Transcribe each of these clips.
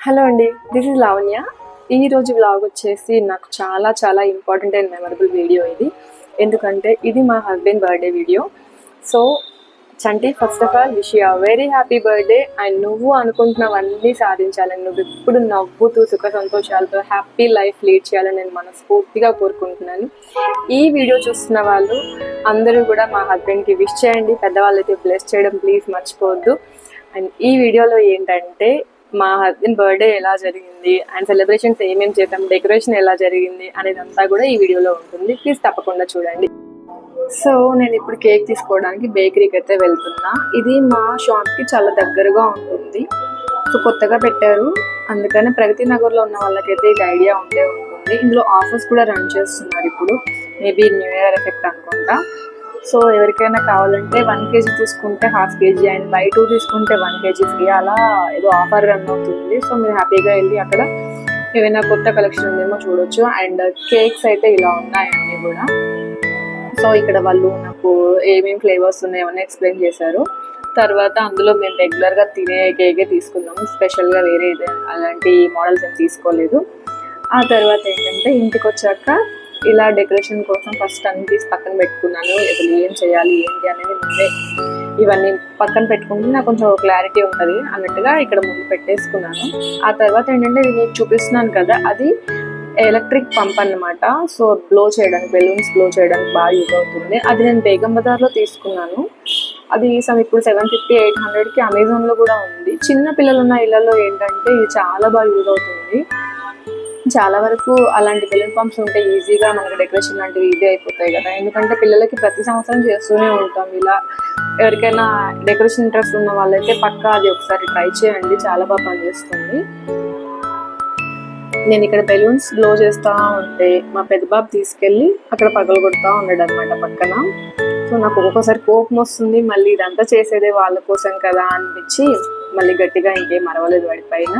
Hello అండి, this is Lavanya. ఈరోజు vlog వచ్చేసి నాకు చాలా చాలా ఇంపార్టెంట్ అండ్ మెమరబుల్ వీడియో ఇది. ఎందుకంటే ఇది మా husband birthday video. So Chanti, first of all wish you very happy birthday. And నువ్వు అనుకుంటున్నవన్నీ సాధించాలని, నువ్వు ఎప్పుడు నవ్వుతూ సుఖ సంతోషాలతో హ్యాపీ లైఫ్ లీడ్ చేయాలని నేను మనస్ఫూర్తిగా కోరుకుంటున్నాను. ఈ వీడియో చూస్తున్న వాళ్ళు అందరూ కూడా మా హస్బెండ్కి విష్ చేయండి. పెద్దవాళ్ళైతే బ్లెస్ చేయడం ప్లీజ్ మర్చిపోవద్దు. అండ్ ఈ వీడియోలో ఏంటంటే మా హస్బెండ్ బర్త్డే ఎలా జరిగింది అండ్ సెలబ్రేషన్స్ ఏమేమి చేసాం, డెకరేషన్ ఎలా జరిగింది అనేదంతా కూడా ఈ వీడియోలో ఉంటుంది. ప్లీజ్ తప్పకుండా చూడండి. సో నేను ఇప్పుడు కేక్ తీసుకోవడానికి బేకరీకి అయితే వెళ్తున్నా. ఇది మా షాప్కి చాలా దగ్గరగా ఉంటుంది. సో కొత్తగా పెట్టారు, అందుకని ప్రగతి నగర్లో ఉన్న వాళ్ళకైతే ఇది ఐడియా ఉంటే ఉంటుంది. ఇందులో ఆఫర్స్ కూడా రన్ చేస్తున్నారు ఇప్పుడు, మేబీ న్యూ ఇయర్ ఎఫెక్ట్ అనుకుంటా. సో ఎవరికైనా కావాలంటే 1 kg తీసుకుంటే ½ kg అండ్ బై 2 తీసుకుంటే 1 kg ఫ్రీ, అలా ఏదో ఆఫర్ రన్ అవుతుంది. సో మీరు హ్యాపీగా వెళ్ళి అక్కడ ఏమైనా కొత్త కలెక్షన్ ఉందేమో చూడొచ్చు. అండ్ కేక్స్ అయితే ఇలా ఉన్నాయి అన్నీ కూడా. సో ఇక్కడ వాళ్ళు నాకు ఏమేమి ఫ్లేవర్స్ ఉన్నాయో అని ఎక్స్ప్లెయిన్ చేశారు. తర్వాత అందులో మేము రెగ్యులర్గా తినే కేకే తీసుకున్నాము, స్పెషల్గా వేరే అలాంటి మోడల్స్ ఏం తీసుకోలేదు. ఆ తర్వాత ఏంటంటే ఇంటికి వచ్చాక ఇలా డెకరేషన్ కోసం ఫస్ట్ అన్ని తీసి పక్కన పెట్టుకున్నాను. అసలు ఏం చేయాలి ఏంటి అనేది ముందే ఇవన్నీ పక్కన పెట్టుకుంటే నాకు కొంచెం క్లారిటీ ఉంటుంది అన్నట్టుగా ఇక్కడ ముందు పెట్టేసుకున్నాను. ఆ తర్వాత ఏంటంటే ఇది మీకు చూపిస్తున్నాను కదా, అది ఎలక్ట్రిక్ పంప్ అన్నమాట. సో బ్లో చేయడానికి, బెలూన్స్ బ్లో చేయడానికి బాగా యూజ్ అవుతుంది. అది నేను బేగం బజార్లో తీసుకున్నాను. అది ఇప్పుడు 750-800కి అమెజాన్లో కూడా ఉంది. చిన్న పిల్లలు ఉన్న ఇళ్లలో ఏంటంటే ఇది చాలా బాగా యూజ్ అవుతుంది. చాలా వరకు అలాంటి బెలూన్ పంప్స్ ఉంటే ఈజీగా మనకి డెకరేషన్ లాంటివి ఈజీ అయిపోతాయి కదా. ఎందుకంటే పిల్లలకి ప్రతి సంవత్సరం చేస్తూనే ఉంటాం ఇలా. ఎవరికైనా డెకరేషన్ ఇంట్రెస్ట్ ఉన్న వాళ్ళైతే పక్కా అది ఒకసారి ట్రై చేయండి, చాలా బాగా పనిచేస్తుంది. నేను ఇక్కడ బెలూన్స్ బ్లో చేస్తూ ఉంటే మా పెద్ద బాబు తీసుకెళ్ళి అక్కడ పగలు కొడుతూ ఉన్నాడు అనమాట పక్కన. సో నాకు ఒక్కొక్కసారి కోపం వస్తుంది, మళ్ళీ ఇదంతా చేసేదే వాళ్ళ కోసం కదా అనిపించి మళ్ళీ గట్టిగా ఇంకేం మరవలేదు వాడి పైన.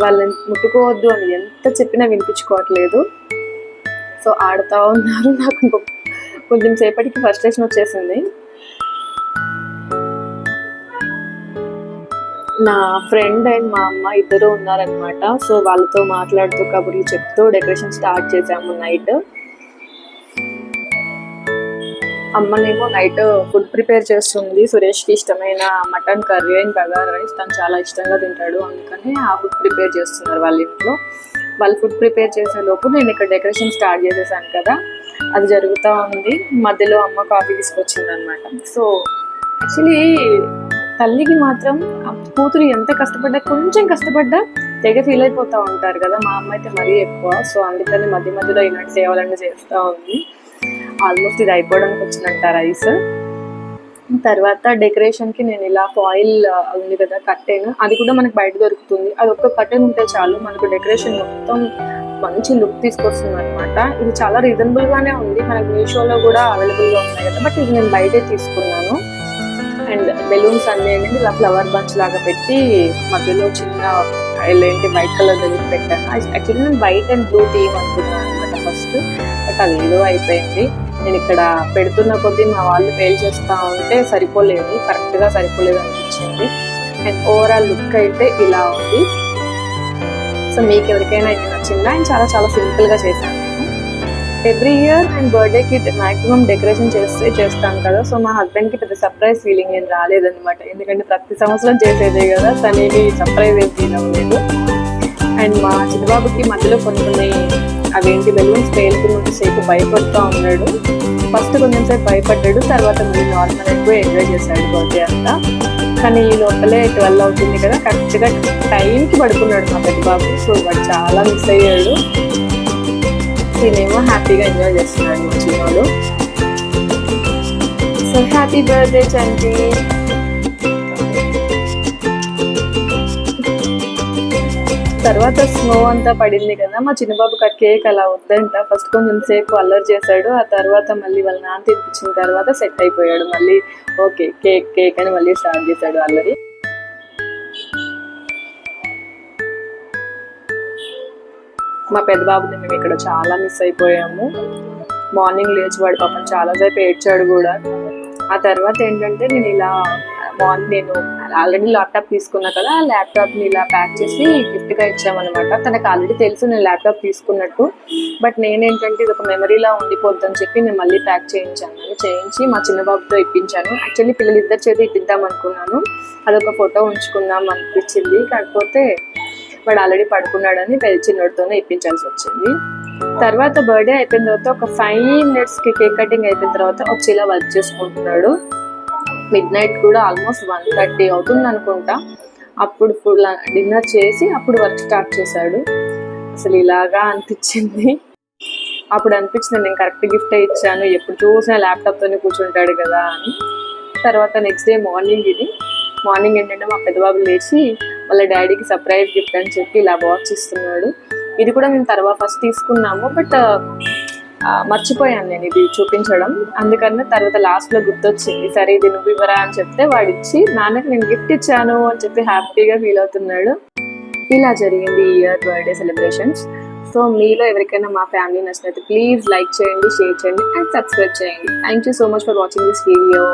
వాళ్ళని ముట్టుకోవద్దు అని ఎంత చెప్పినా వినిపించుకోవట్లేదు. సో ఆడుతూ ఉన్నారు. నాకు కొంచెం సేపటికి ఫ్రస్ట్రేషన్ వచ్చేసింది. నా ఫ్రెండ్ అండ్ మా అమ్మ ఇద్దరు ఉన్నారనమాట. సో వాళ్ళతో మాట్లాడుతూ కబుర్లు చెప్తూ డెకరేషన్ స్టార్ట్ చేసాము. నైట్ అమ్మనేమో నైట్ ఫుడ్ ప్రిపేర్ చేస్తుంది. సురేష్కి ఇష్టమైన mutton curry and bagara rice తను చాలా ఇష్టంగా తింటాడు, అందుకని ఆ ఫుడ్ ప్రిపేర్ చేస్తున్నారు వాళ్ళ ఇంట్లో. వాళ్ళు ఫుడ్ ప్రిపేర్ చేసే లోపు నేను ఇక్కడ డెకరేషన్ స్టార్ట్ చేసేసాను కదా, అది జరుగుతూ ఉంది. మధ్యలో అమ్మ కాఫీ తీసుకొచ్చింది అనమాట. సో యాక్చువల్లీ తల్లికి మాత్రం కూతురు ఎంత కష్టపడ్డా, కొంచెం కష్టపడ్డా తెగ ఫీల్ అయిపోతూ ఉంటారు కదా. మా అమ్మ అయితే మరీ ఎక్కువ. సో అందుకని మధ్య మధ్యలో ఇలాంటి సేవలన్నీ చేస్తూ ఉంది. ఆల్మోస్ట్ ఇది అయిపోవడానికి వచ్చినట్ట రైస్. తర్వాత డెకరేషన్కి నేను ఇలా ఫాయిల్ ఉంది కదా కర్టెన్, అది కూడా మనకు బయట దొరుకుతుంది. అది ఒక్క కర్టెన్ ఉంటే చాలు మనకు డెకరేషన్ మొత్తం మంచి లుక్ తీసుకొస్తుంది అనమాట. ఇది చాలా రీజనబుల్గానే ఉంది, మనకు మీషోలో కూడా అవైలబుల్గా ఉన్నాయి కదా, బట్ ఇది నేను బయటే తీసుకున్నాను. అండ్ బెలూన్స్ అన్నీ అనేది ఇలా ఫ్లవర్ బంచ్ లాగా పెట్టి మధ్యలో చిన్న ఏంటి వైట్ కలర్ బెలూన్ పెట్టాను. యాక్చువల్లీ నేను వైట్ అండ్ బ్లూ థీమ్ అనుకున్నాను అనమాట ఫస్ట్, బట్ అది ఏదో అయిపోయింది. నేను ఇక్కడ పెడుతున్న కొద్దీ మా వాళ్ళు ఫెయిల్ చేస్తూ ఉంటే సరిపోలేదు, కరెక్ట్గా సరిపోలేదు అనిపించింది. అండ్ ఓవరాల్ లుక్ అయితే ఇలా ఉంది. సో మీకు ఎవరికైనా ఇది నచ్చిందా? అండ్ చాలా చాలా సింపుల్గా చేశాను నేను. ఎవ్రీ ఇయర్ అండ్ బర్త్డేకి మ్యాక్సిమం డెకరేషన్ చేస్తాను కదా. సో మా హస్బెండ్కి పెద్ద సర్ప్రైజ్ ఫీలింగ్ ఏం రాలేదనమాట, ఎందుకంటే ప్రతి సంవత్సరం చేసేదే కదా, తనేమి సర్ప్రైజ్ ఏం ఫీల్ అవ్వలేదు. అండ్ మా చిన్నబాబుకి మధ్యలో కొన్ని అవేంటి బెలూన్స్ పేలుతున్నంత సేపు భయపడుతూ ఉన్నాడు. ఫస్ట్ కొంచెం సేపు భయపడ్డాడు, తర్వాత మళ్ళీ నార్మల్ ఎక్కువ ఎంజాయ్ చేశాడు బర్త్డే అంతా. కానీ ఈ లోపలే 12 అవుతుంది కదా, కరెక్ట్గా టైంకి పడుకున్నాడు మా పెద్ద బాబు. సో వాడు చాలా మిస్ అయ్యాడు. నేనేమో హ్యాపీగా ఎంజాయ్ చేస్తున్నాడు మా చిన్నవాడు. సో హ్యాపీ బర్త్డే చంటి. తర్వాత స్నో అంతా పడింది కదా, మా చిన్నబాబుకి ఆ కేక్ అలా వద్దంట. ఫస్ట్ కొంచెం సేపు అల్లరి చేశాడు, ఆ తర్వాత మళ్ళీ వాళ్ళ నాన్న తినిపించిన తర్వాత సెట్ అయిపోయాడు. మళ్ళీ ఓకే కేక్ కేక్ అని మళ్ళీ స్టార్ట్ చేశాడు అల్లరి. మా పెద్ద బాబుని మేము ఇక్కడ చాలా మిస్ అయిపోయాము. మార్నింగ్ లేచి వాడు పాపం చాలాసేపు ఏడ్చాడు కూడా. ఆ తర్వాత ఏంటంటే నేను ఇలా మార్నింగ్ నేను ఆల్రెడీ ల్యాప్టాప్ తీసుకున్నా కదా, ఆ ల్యాప్టాప్ని ఇలా ప్యాక్ చేసి గిఫ్ట్గా ఇచ్చామన్నమాట. తనకు ఆల్రెడీ తెలుసు నేను ల్యాప్టాప్ తీసుకున్నట్టు, బట్ నేనేంటంటే ఇది ఒక మెమరీలా ఉండిపోద్దని చెప్పి నేను మళ్ళీ ప్యాక్ చేయించి మా చిన్న బాబుతో ఇప్పించాను. యాక్చువల్లీ పిల్లలిద్దరి చేతి ఇప్పిద్దాం అనుకున్నాను, అదొక ఫోటో ఉంచుకుందాం అనిపించింది. కాకపోతే వాడు ఆల్రెడీ పడుకున్నాడని చిన్నోడితోనే ఇప్పించాల్సి వచ్చింది. తర్వాత బర్త్డే అయిపోయిన తర్వాత ఒక 5 minutesకి కేక్ కటింగ్ అయిపోయిన తర్వాత వచ్చేలా వర్క్ చేసుకుంటున్నాడు. మిడ్ నైట్ కూడా ఆల్మోస్ట్ 1:30 అవుతుంది అనుకుంటా. అప్పుడు ఫుల్ డిన్నర్ చేసి అప్పుడు వర్క్ స్టార్ట్ చేశాడు. అసలు ఇలాగా అనిపించింది. అప్పుడు అనిపించింది నేను కరెక్ట్ గిఫ్ట్ ఇచ్చాను, ఎప్పుడు చూసినా ల్యాప్టాప్తోనే కూర్చుంటాడు కదా అని. తర్వాత నెక్స్ట్ డే మార్నింగ్ ఏంటంటే మా పెద్దబాబు లేచి వాళ్ళ డాడీకి సర్ప్రైజ్ గిఫ్ట్ అని చెప్పి ఇలా వాచ్ ఇస్తున్నాడు. ఇది కూడా మేము తర్వాత ఫస్ట్ తీసుకున్నాము, బట్ మర్చిపోయాను నేను ఇది చూపించడం. అందుకని తర్వాత లాస్ట్లో గుర్తొచ్చింది, సరే ఇది నువ్వు ఇవ్వరా అని చెప్తే వాడిచ్చి నాన్నకి నేను గిఫ్ట్ ఇచ్చాను అని చెప్పి హ్యాపీగా ఫీల్ అవుతున్నాడు. ఇలా జరిగింది ఈ ఇయర్ బర్త్డే సెలబ్రేషన్స్. సో మీలో ఎవరికైనా మా ఫ్యామిలీ నచ్చినట్టు ప్లీజ్ లైక్ చేయండి, షేర్ చేయండి అండ్ సబ్స్క్రైబ్ చేయండి. Thank you so much for watching this video.